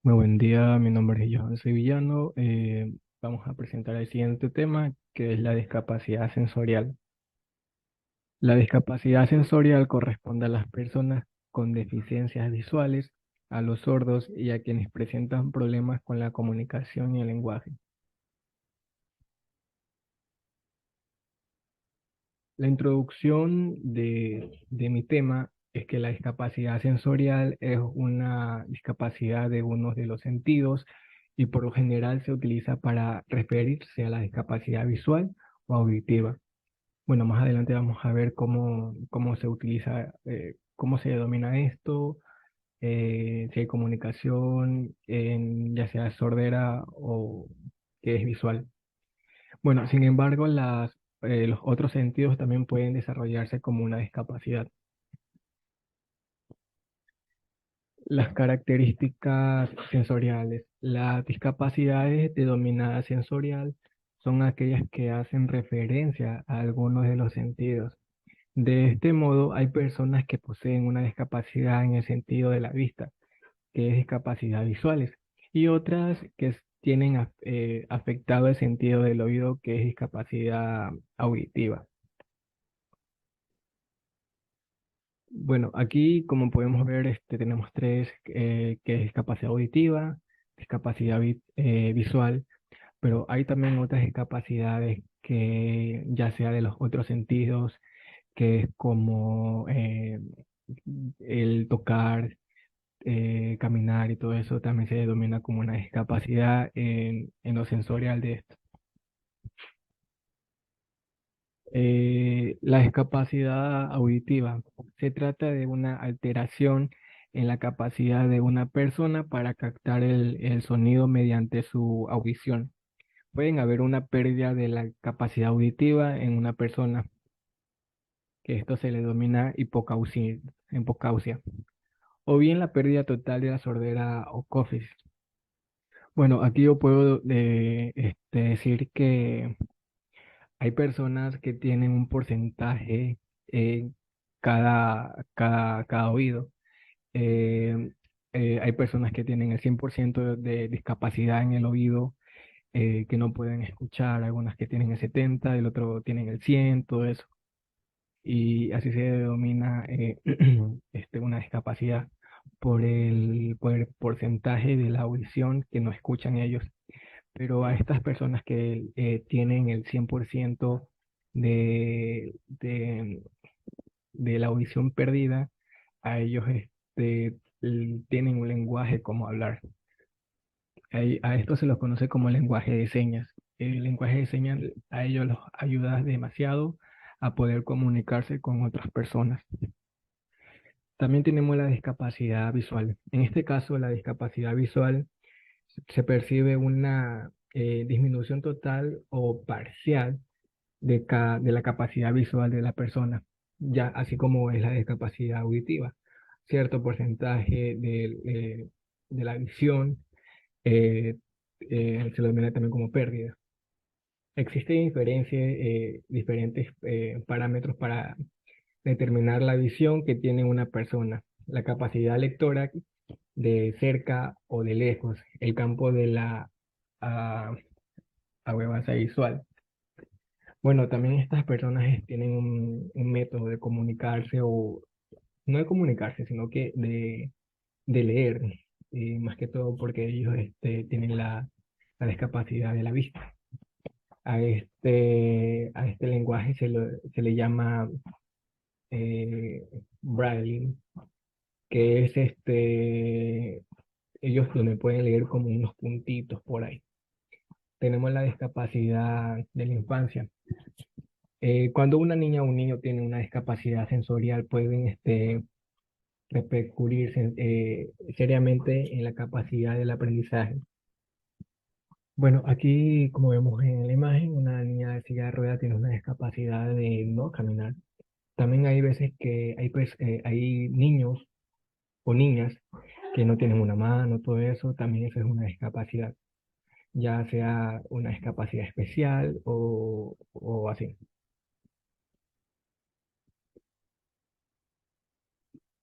Muy buen día, mi nombre es Johan Sevillano. Vamos a presentar el siguiente tema, que es la discapacidad sensorial. La discapacidad sensorial corresponde a las personas con deficiencias visuales, a los sordos y a quienes presentan problemas con la comunicación y el lenguaje. La introducción de mi tema es que la discapacidad sensorial es una discapacidad de uno de los sentidos y por lo general se utiliza para referirse a la discapacidad visual o auditiva. Bueno, más adelante vamos a ver cómo se utiliza, cómo se denomina esto, si hay comunicación, ya sea sordera o que es visual. Bueno, sin embargo, los otros sentidos también pueden desarrollarse como una discapacidad. Las características sensoriales. Las discapacidades de dominada sensorial son aquellas que hacen referencia a algunos de los sentidos. De este modo, hay personas que poseen una discapacidad en el sentido de la vista, que es discapacidad visuales, y otras que tienen afectado el sentido del oído, que es discapacidad auditiva. Bueno, aquí como podemos ver, tenemos tres, que es discapacidad auditiva, discapacidad visual, pero hay también otras discapacidades que ya sea de los otros sentidos, que es como el tocar, caminar y todo eso también se denomina como una discapacidad en lo sensorial de esto. La discapacidad auditiva se trata de una alteración en la capacidad de una persona para captar el sonido mediante su audición. Pueden haber una pérdida de la capacidad auditiva en una persona, que esto se le denomina hipocausia, o bien la pérdida total de la sordera o COFIS. Bueno, aquí yo puedo decir que hay personas que tienen un porcentaje en cada oído. Eh, Hay personas que tienen el 100% de discapacidad en el oído, que no pueden escuchar, algunas que tienen el 70%, el otro tienen el 100%, todo eso. Y así se denomina una discapacidad por el porcentaje de la audición que no escuchan ellos. Pero a estas personas que tienen el 100% de la audición perdida, a ellos tienen un lenguaje como hablar. A esto se los conoce como lenguaje de señas. El lenguaje de señas a ellos los ayuda demasiado a poder comunicarse con otras personas. También tenemos la discapacidad visual. En este caso, la discapacidad visual se percibe una disminución total o parcial de la capacidad visual de la persona, ya así como es la discapacidad auditiva. Cierto porcentaje de la visión eh, se lo denomina también como pérdida. Existen diferentes parámetros para determinar la visión que tiene una persona. La capacidad lectora de cerca o de lejos, el campo de la ah, agudeza visual. Bueno, también estas personas tienen un método de comunicarse, o no de comunicarse, sino que de leer, más que todo porque ellos tienen la discapacidad de la vista. A este lenguaje se le llama Braille, que es ellos donde pueden leer como unos puntitos por ahí. Tenemos la discapacidad de la infancia. Cuando una niña o un niño tiene una discapacidad sensorial, pueden repercutir seriamente en la capacidad del aprendizaje. Bueno, aquí, como vemos en la imagen, una niña de silla de ruedas tiene una discapacidad de no caminar. También hay veces que hay niños o niñas que no tienen una mano, todo eso, también eso es una discapacidad, ya sea una discapacidad especial o así.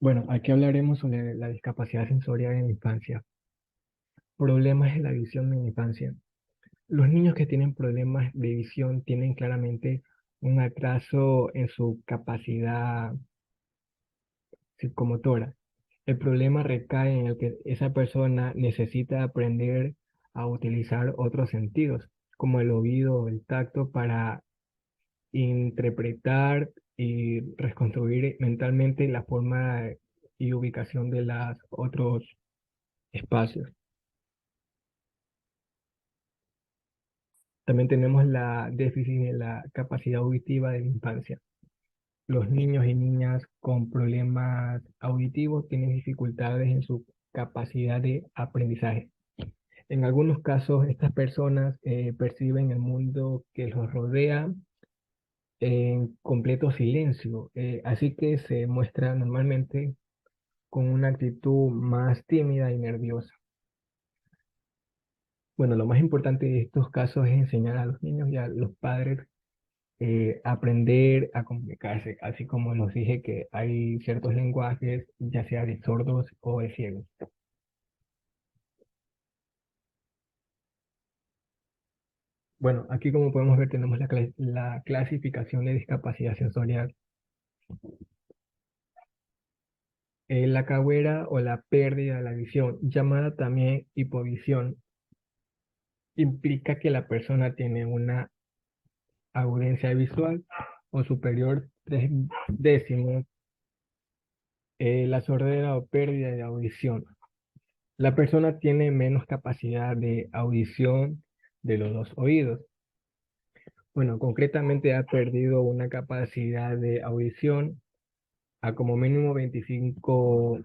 Bueno, aquí hablaremos sobre la discapacidad sensorial en la infancia. Problemas en la visión en la infancia. Los niños que tienen problemas de visión tienen claramente un atraso en su capacidad psicomotora. El problema recae en el que esa persona necesita aprender a utilizar otros sentidos, como el oído o el tacto, para interpretar y reconstruir mentalmente la forma y ubicación de los otros espacios. También tenemos la déficit de la capacidad auditiva de la infancia. Los niños y niñas con problemas auditivos tienen dificultades en su capacidad de aprendizaje. En algunos casos, estas personas perciben el mundo que los rodea en completo silencio, así que se muestra normalmente con una actitud más tímida y nerviosa. Bueno, lo más importante de estos casos es enseñar a los niños y a los padres aprender a comunicarse, así como nos dije que hay ciertos lenguajes, ya sea de sordos o de ciegos. Bueno, aquí como podemos ver tenemos la clasificación de discapacidad sensorial. La caguera o la pérdida de la visión, llamada también hipovisión, implica que la persona tiene una audiencia visual o superior 3 décimos, la sordera o pérdida de audición. La persona tiene menos capacidad de audición de los dos oídos. Bueno, concretamente ha perdido una capacidad de audición a como mínimo 25.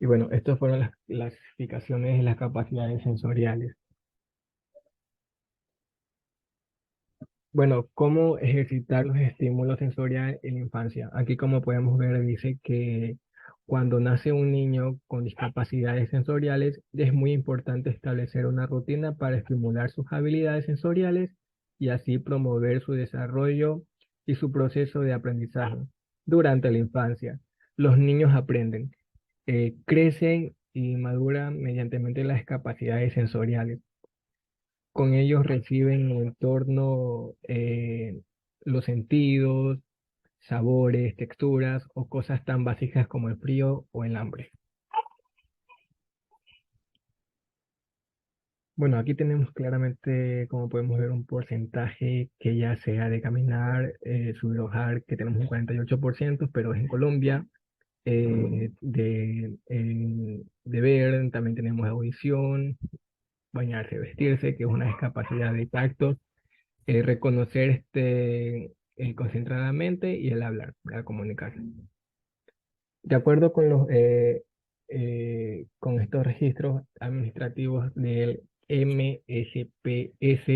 Y bueno, estas fueron las clasificaciones de las capacidades sensoriales. Bueno, ¿cómo ejercitar los estímulos sensoriales en la infancia? Aquí como podemos ver dice que cuando nace un niño con discapacidades sensoriales es muy importante establecer una rutina para estimular sus habilidades sensoriales y así promover su desarrollo y su proceso de aprendizaje. Durante la infancia, los niños aprenden, crecen y maduran mediante las capacidades sensoriales. Con ellos reciben en el entorno los sentidos, sabores, texturas o cosas tan básicas como el frío o el hambre. Bueno, aquí tenemos claramente, como podemos ver, un porcentaje que ya sea de caminar, subir o bajar, que tenemos un 48%, pero es en Colombia. De ver, también tenemos audición, bañarse, vestirse, que es una discapacidad de tacto, reconocer concentradamente y el hablar, la comunicación. De acuerdo con con estos registros administrativos del MSPS,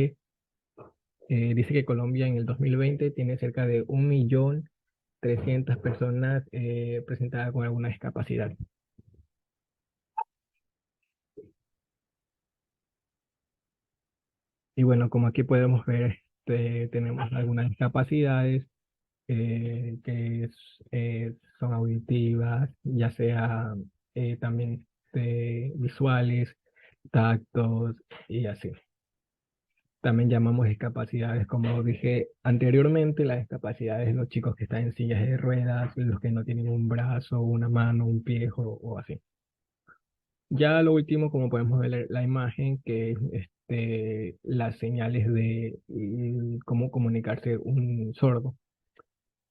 dice que Colombia en el 2020 tiene cerca de 1.300.000 personas presentadas con alguna discapacidad. Y bueno, como aquí podemos ver, tenemos algunas discapacidades son auditivas, ya sea también visuales, tactos y así. También llamamos discapacidades, como dije anteriormente, las discapacidades de los chicos que están en sillas de ruedas, los que no tienen un brazo, una mano, un pie o así. Ya lo último, como podemos ver la imagen, que es las señales de cómo comunicarse un sordo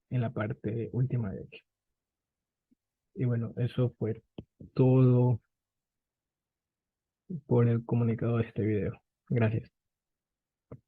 en la parte última de aquí. Y bueno, eso fue todo por el comunicado de este video. Gracias.